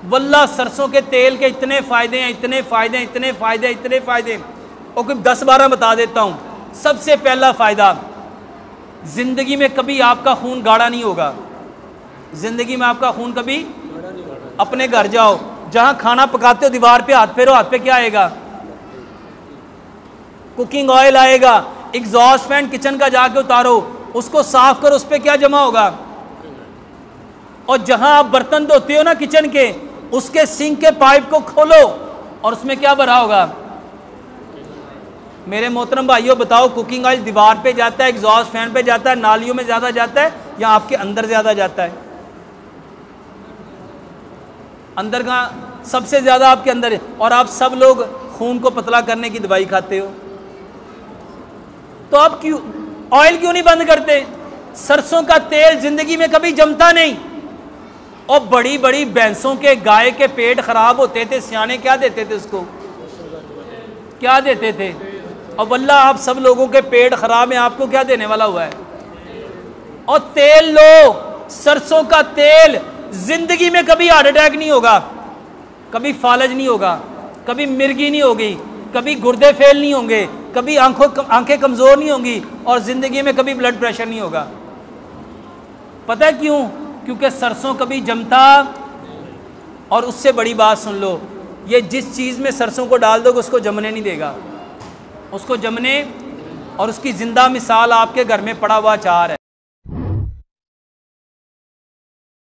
वल्लाह सरसों के तेल के इतने फ़ायदे हैं, इतने फ़ायदे, इतने फ़ायदे, इतने फ़ायदे, और कोई 10-12 बता देता हूँ। सबसे पहला फ़ायदा, ज़िंदगी में कभी आपका खून गाढ़ा नहीं होगा। ज़िंदगी में आपका खून कभी, अपने घर जाओ, जहाँ खाना पकाते हो दीवार पे हाथ फेरो, हाथ पे क्या आएगा? कुकिंग ऑयल आएगा। एग्जॉस्ट फैन किचन का जाके उतारो, उसको साफ करो, उस पर क्या जमा होगा? और जहां आप बर्तन धोते हो ना किचन के, उसके सिंक के पाइप को खोलो और उसमें क्या भरा होगा? मेरे मोहतरम भाइयों बताओ, कुकिंग ऑयल दीवार पे जाता है, एग्जॉस्ट फैन पे जाता है, नालियों में ज़्यादा जाता है या आपके अंदर ज़्यादा जाता है? अंदर का सबसे ज़्यादा आपके अंदर है। और आप सब लोग खून को पतला करने की दवाई खाते हो, तो आप क्यों ऑयल क्यों नहीं बंद करते? सरसों का तेल जिंदगी में कभी जमता नहीं। और बड़ी बड़ी भैंसों के, गाय के पेट खराब होते थे, सियाने क्या देते थे उसको? क्या देते थे? और वल्लाह आप सब लोगों के पेट खराब है, आपको क्या देने वाला हुआ है? और तेल लो, सरसों का तेल, जिंदगी में कभी हार्ट अटैक नहीं होगा, कभी फालज नहीं होगा, कभी मिर्गी नहीं होगी, कभी गुर्दे फेल नहीं होंगे, कभी आंखें कमजोर नहीं होंगी, और जिंदगी में कभी ब्लड प्रेशर नहीं होगा। पता है क्यों? क्योंकि सरसों कभी जमता। और उससे बड़ी बात सुन लो, ये जिस चीज़ में सरसों को डाल दोगे उसको जमने नहीं देगा, उसको जमने। और उसकी जिंदा मिसाल आपके घर में पड़ा हुआ अचार है।